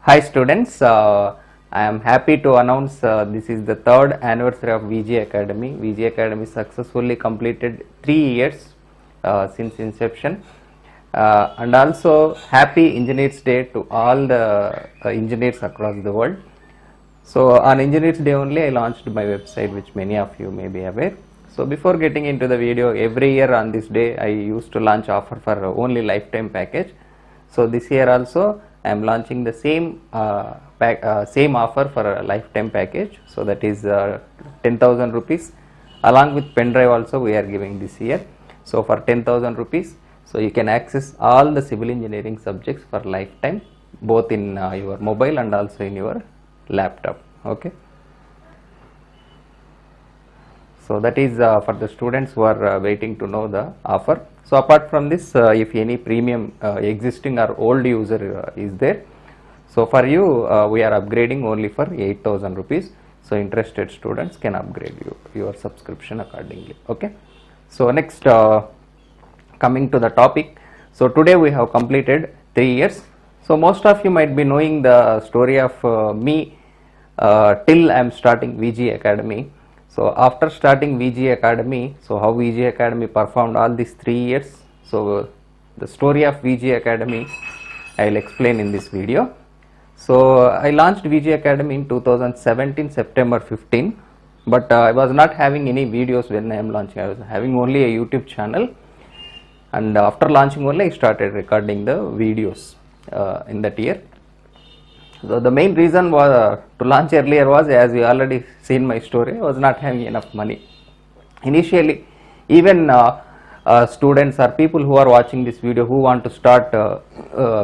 Hi students, I am happy to announce this is the third anniversary of VG Academy. VG Academy successfully completed 3 years since inception, and also happy Engineers Day to all the engineers across the world. So on Engineers Day only I launched my website, which many of you may be aware. So before getting into the video, every year on this day I used to launch offer for only lifetime package. So this year also I am launching the same same offer for a lifetime package. So that is 10,000 rupees along with pen drive also we are giving this year. So for 10,000 rupees, so you can access all the civil engineering subjects for lifetime, both in your mobile and also in your laptop. Okay. So that is for the students who are waiting to know the offer. So apart from this, if any premium existing or old user is there, so for you we are upgrading only for 8,000 rupees. So interested students can upgrade your subscription accordingly. Okay. So next, coming to the topic. So today we have completed 3 years. So most of you might be knowing the story of me till I am starting VG Academy. So after starting VG Academy, so how VG Academy performed all these 3 years. So the story of VG Academy I will explain in this video. So I launched VG Academy in 2017 September 15, but I was not having any videos when I am launching. I was having only a YouTube channel, and after launching only I started recording the videos in that year. So the main reason was to launch earlier was, as you already seen my story, I was not having enough money. Initially, even students or people who are watching this video who want to start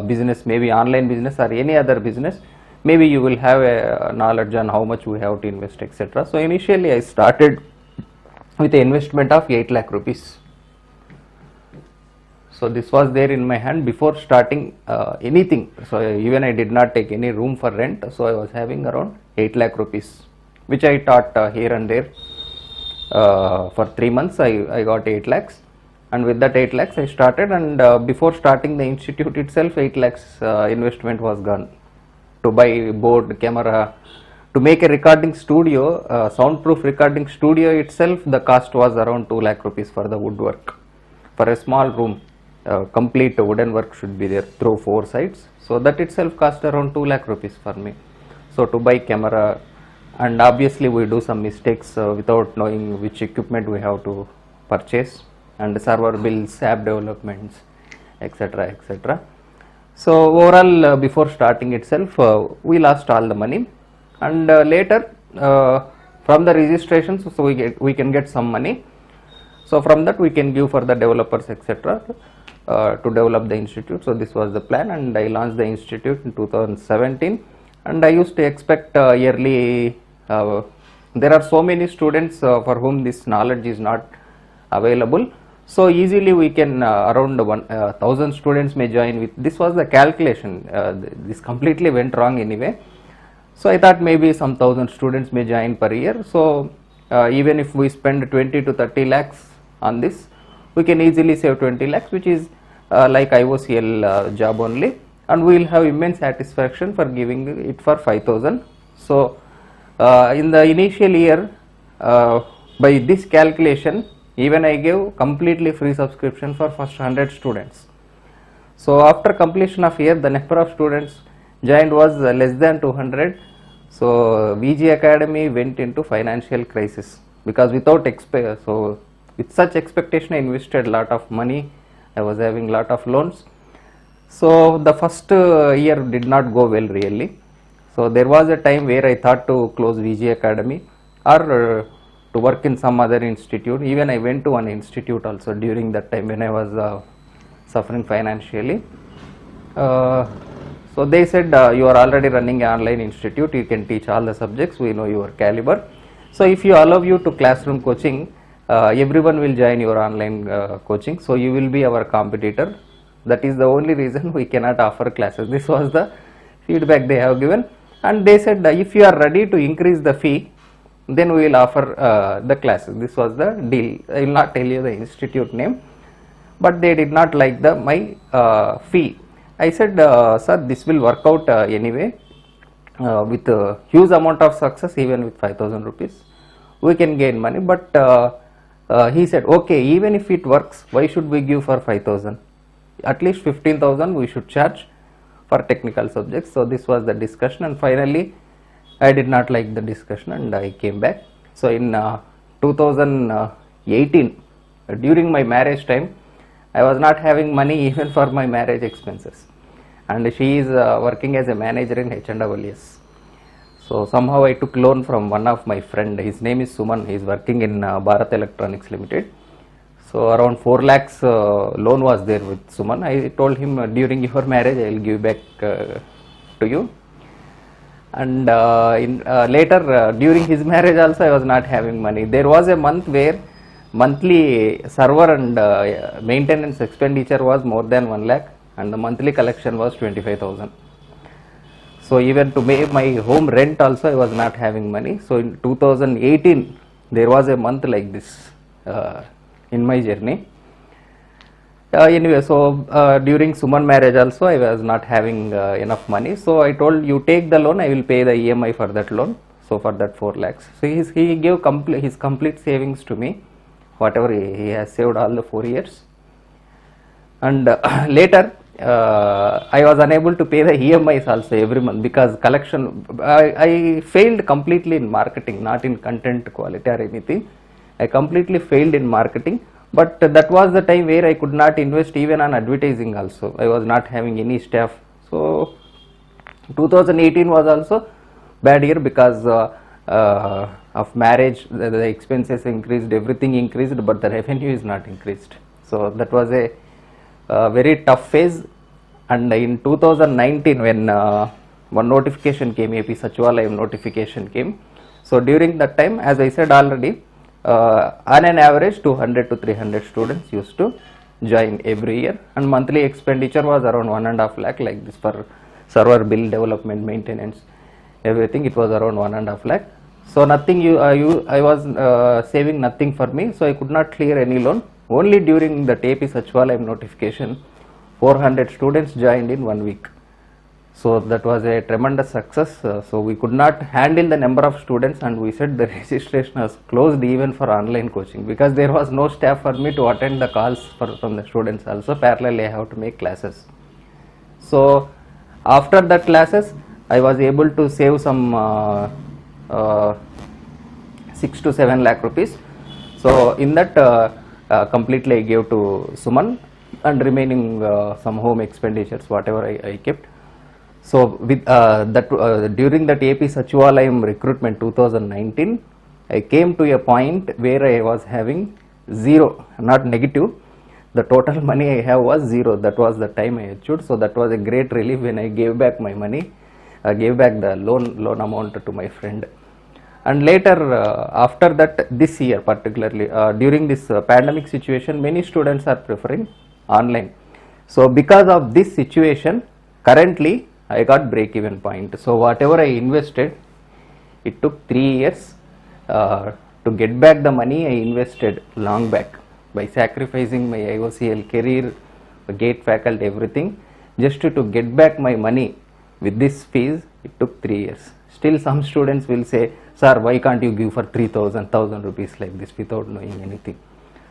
business, maybe online business or any other business, maybe you will have a knowledge on how much we have to invest, etc. So initially I started with an investment of 8 lakh rupees. So this was there in my hand before starting anything. So even I did not take any room for rent. So I was having around 8 lakh rupees, which I taught here and there. For 3 months I got 8 lakhs, and with that 8 lakhs I started, and before starting the institute itself 8 lakhs investment was gone to buy board, camera, to make a recording studio, soundproof recording studio itself. The cost was around 2 lakh rupees for the woodwork, for a small room. Complete wooden work should be there through 4 sides. So that itself cost around 2 lakh rupees for me. So to buy camera, and obviously we do some mistakes without knowing which equipment we have to purchase, and server bills, app developments, etc., etc. So overall, before starting itself, we lost all the money, and later from the registrations, so we can get some money. So from that we can give for the developers, etc. To develop the institute. So this was the plan, and I launched the institute in 2017, and I used to expect yearly. There are so many students for whom this knowledge is not available. So easily we can around 1,000 students may join with. This was the calculation. This completely went wrong anyway. So I thought maybe some 1,000 students may join per year. So even if we spend 20 to 30 lakhs on this, we can easily save 20 lakhs, which is like IOCL job only, and we will have immense satisfaction for giving it for 5,000. So in the initial year, by this calculation, even I gave completely free subscription for first 100 students. So after completion of year, the number of students joined was less than 200. So VG Academy went into financial crisis, because without so with such expectation I invested a lot of money. I was having lot of loans. So the first year did not go well really. So there was a time where I thought to close VG Academy, or to work in some other institute. Even I went to one institute also during that time when I was suffering financially. So they said, you are already running an online institute, you can teach all the subjects, we know your caliber. So if you allow you to classroom coaching, everyone will join your online coaching, so you will be our competitor. That is the only reason we cannot offer classes. This was the feedback they have given, and they said if you are ready to increase the fee, then we will offer the classes. This was the deal. I will not tell you the institute name, but they did not like my fee. I said, sir, this will work out anyway. with a huge amount of success, even with 5,000 rupees, we can gain money. But he said, okay, even if it works, why should we give for 5,000? At least 15,000 we should charge for technical subjects. So this was the discussion, and finally I did not like the discussion and I came back. So in 2018, during my marriage time, I was not having money even for my marriage expenses, and she is working as a manager in H&WS. So somehow I took loan from one of my friend. His name is Suman. He is working in Bharat Electronics Limited. So around 4 lakhs loan was there with Suman. I told him, during your marriage I will give back to you. And later during his marriage also I was not having money. There was a month where monthly server and maintenance expenditure was more than 1 lakh, and the monthly collection was 25,000. So even to pay my home rent also I was not having money. So in 2018 there was a month like this in my journey. Anyway, so during Suman marriage also I was not having enough money. So I told, you take the loan, I will pay the EMI for that loan. So for that 4 lakhs. So he gave his complete savings to me, whatever he has saved all the 4 years. And later I was unable to pay the EMIs also every month, because collection, I failed completely in marketing, not in content quality or anything. I completely failed in marketing, but that was the time where I could not invest even on advertising also. I was not having any staff. So 2018 was also bad year because of marriage. The expenses increased, everything increased, but the revenue is not increased. So that was a very tough phase. And in 2019, when one notification came, AP Sachivalayam notification came. So during that time, as I said already, on an average 200 to 300 students used to join every year, and monthly expenditure was around 1.5 lakh, like this, for server bill, development, maintenance, everything. It was around 1.5 lakh. So nothing, I was saving nothing for me, so I could not clear any loan. Only during the AP Sachivalayam notification, 400 students joined in 1 week. So that was a tremendous success. So we could not handle the number of students, and we said the registration was closed even for online coaching, because there was no staff for me to attend the calls from the students also. Parallelly I have to make classes. So after that classes I was able to save some 6 to 7 lakh rupees. So in that completely I gave to Suman, and remaining some home expenditures, whatever I kept. So with during that AP Sachivalayam recruitment 2019, I came to a point where I was having zero, not negative. The total money I have was zero. That was the time I achieved. So that was a great relief when I gave back my money. I gave back the loan amount to my friend. And later, after that, this year particularly, during this pandemic situation, many students are preferring online. So because of this situation, currently I got break-even point. So whatever I invested, it took 3 years to get back the money I invested long back, by sacrificing my IOCL career, GATE faculty, everything, just to get back my money with this fees. It took 3 years. Still some students will say, sir, why can't you give for 3,000 rupees like this without knowing anything?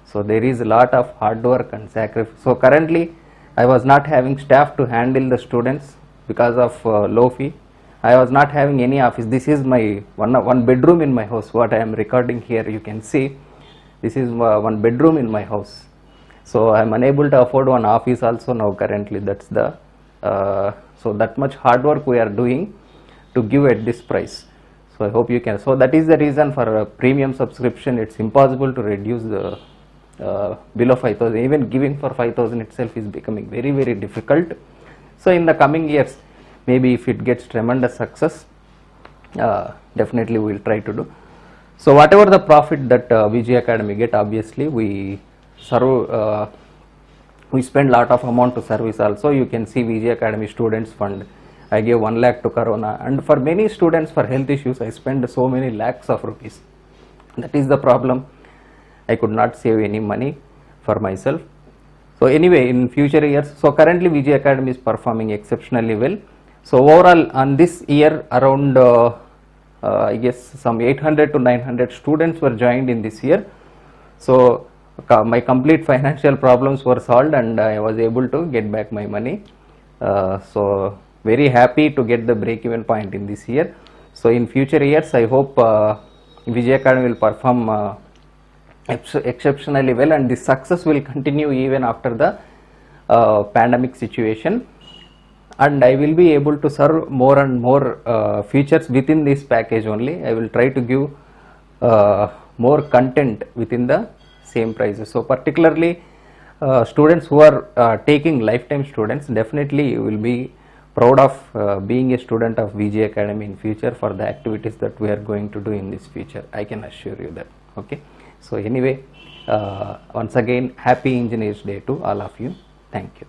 So there is a lot of hard work and sacrifice. So currently I was not having staff to handle the students because of low fee. I was not having any office. This is my one bedroom in my house. What I am recording here, you can see, this is one bedroom in my house. So I am unable to afford one office also now currently. That's the so that much hard work we are doing to give at this price. So I hope you can. So that is the reason for a premium subscription. It's impossible to reduce the below 5,000. Even giving for 5,000 itself is becoming very, very difficult. So in the coming years, maybe if it gets tremendous success, definitely we will try to do. So whatever the profit that VG Academy get, obviously we serve, we spend lot of amount to service also. You can see VG Academy Students Fund. I gave 1 lakh to Corona, and for many students for health issues, I spend so many lakhs of rupees. That is the problem. I could not save any money for myself. So anyway, in future years, so currently VG Academy is performing exceptionally well. So overall on this year around I guess some 800 to 900 students were joined in this year. So my complete financial problems were solved and I was able to get back my money. So very happy to get the break even point in this year. So in future years I hope Vijay Academy will perform exceptionally well, and this success will continue even after the pandemic situation, and I will be able to serve more and more features within this package only. I will try to give more content within the same prices. So particularly students who are taking lifetime students, definitely you will be proud of being a student of VG Academy in future for the activities that we are going to do in this future. I can assure you that. Okay. So anyway, once again, happy Engineers Day to all of you. Thank you.